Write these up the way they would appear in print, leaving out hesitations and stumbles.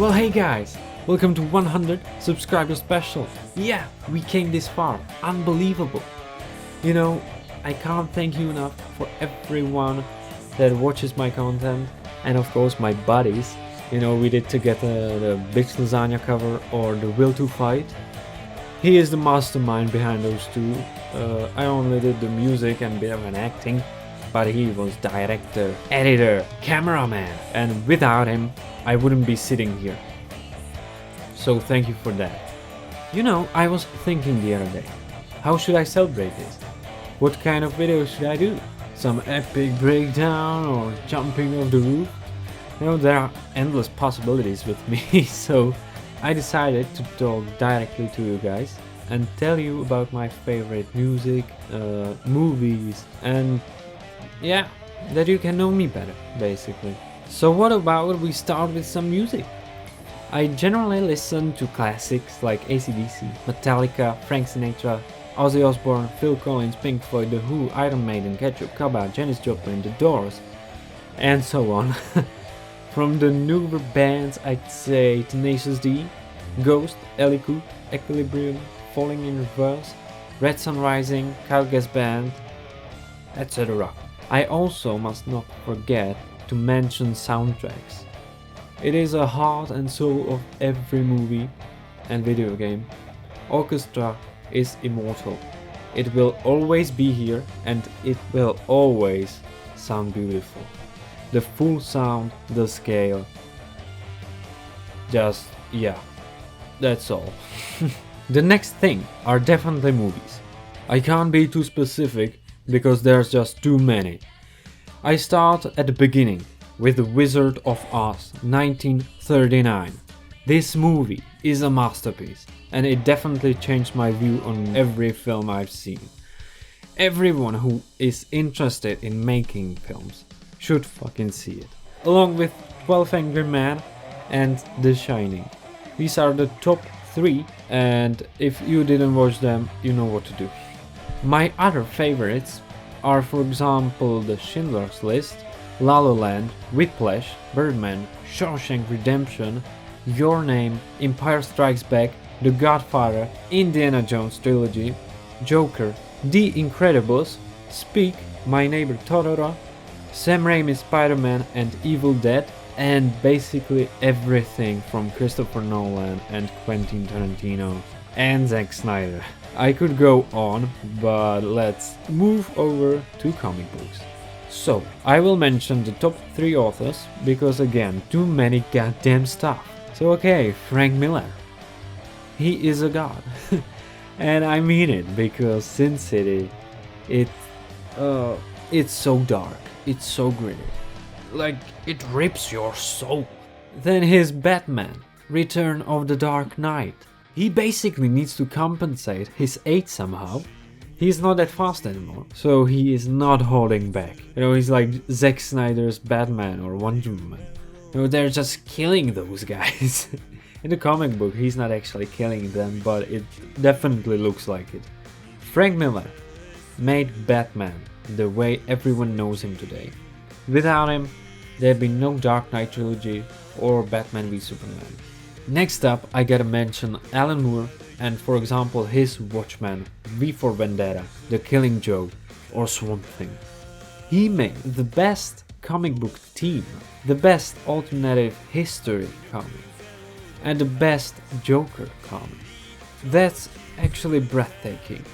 Well, hey guys, welcome to 100 subscriber special. Yeah, we came this far. Unbelievable. You know, I can't thank you enough for everyone that watches my content, and of course my buddies. You know, we did together the Big Lasagna cover or the Will to Fight. He is the mastermind behind those two. I only did the music and a bit of an acting, but he was director, editor, cameraman, and without him I wouldn't be sitting here. So thank you for that. You know, I was thinking the other day, how should I celebrate this? What kind of video should I do? Some epic breakdown or jumping off the roof? You know, there are endless possibilities with me, so I decided to talk directly to you guys and tell you about my favorite music, movies, and yeah, that you can know me better, basically. So what about we start with some music? I generally listen to classics like AC/DC, Metallica, Frank Sinatra, Ozzy Osbourne, Phil Collins, Pink Floyd, The Who, Iron Maiden, Ketchup, Cabba, Janis Joplin, The Doors, and so on. From the newer bands, I'd say Tenacious D, Ghost, Ellie Coop, Equilibrium, Falling in Reverse, Red Sun Rising, Kyle Gass Band, etc. I also must not forget to mention soundtracks. It is a heart and soul of every movie and video game. Orchestra is immortal. It will always be here and it will always sound beautiful. The full sound, the scale. Just, yeah, that's all. The next thing are definitely movies. I can't be too specific because there's just too many. I start at the beginning with The Wizard of Oz 1939. This movie is a masterpiece and it definitely changed my view on every film I've seen. Everyone who is interested in making films should fucking see it. Along with 12 Angry Men and The Shining. These are the top 3 and if you didn't watch them, you know what to do. My other favorites are, for example, The Schindler's List, La La Land, Whiplash, Birdman, Shawshank Redemption, Your Name, Empire Strikes Back, The Godfather, Indiana Jones Trilogy, Joker, The Incredibles, Speak, My Neighbor Totoro, Sam Raimi's Spider-Man and Evil Dead, and basically everything from Christopher Nolan and Quentin Tarantino and Zack Snyder. I could go on, but let's move over to comic books. So, I will mention the top 3 authors, because again, too many goddamn stuff. So okay, Frank Miller. He is a god. And I mean it, because Sin City, it's so dark, it's so gritty. Like, it rips your soul. Then his Batman, Return of the Dark Knight. He basically needs to compensate his age somehow. He's not that fast anymore, so he is not holding back. You know, he's like Zack Snyder's Batman or Wonder Woman. You know, they're just killing those guys. In the comic book, he's not actually killing them, but it definitely looks like it. Frank Miller made Batman the way everyone knows him today. Without him, there'd be no Dark Knight trilogy or Batman v Superman. Next up, I gotta mention Alan Moore and, for example, his Watchmen, V for Vendetta, The Killing Joke, or Swamp Thing. He made the best comic book team, the best alternative history comic, and the best Joker comic. That's actually breathtaking.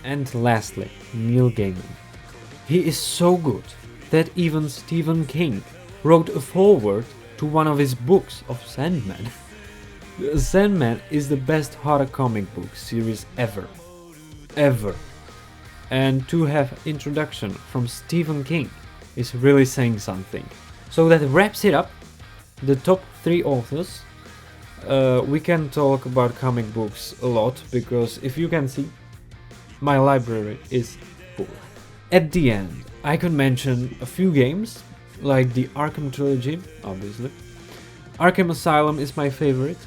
And lastly, Neil Gaiman. He is so good that even Stephen King wrote a foreword to one of his books of Sandman. Sandman is the best horror comic book series ever. And to have introduction from Stephen King is really saying something. So that wraps it up. The top 3 authors. We can talk about comic books a lot because if you can see, my library is full. At the end, I could mention a few games like the Arkham trilogy, obviously. Arkham Asylum is my favorite.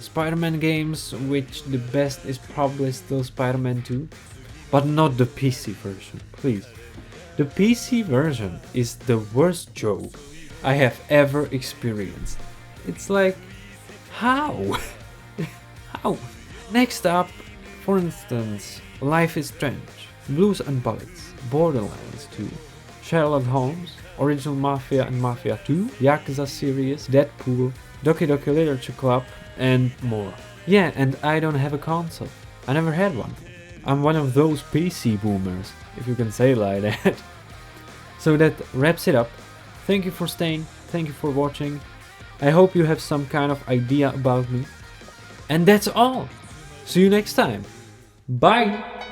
Spider-Man games, which the best is probably still Spider-Man 2, but not the PC version, please. The PC version is the worst joke I have ever experienced. It's like How? How? Next up, for instance, Life is Strange, Blues and Bullets, Borderlands 2, Sherlock Holmes, Original Mafia and Mafia 2, Yakuza series, Deadpool, Doki Doki Literature Club, and more. Yeah, and I don't have a console. I never had one. I'm one of those PC boomers, if you can say it like that. So that wraps it up. Thank you for staying, thank you for watching. I hope you have some kind of idea about me. And that's all. See you next time. Bye!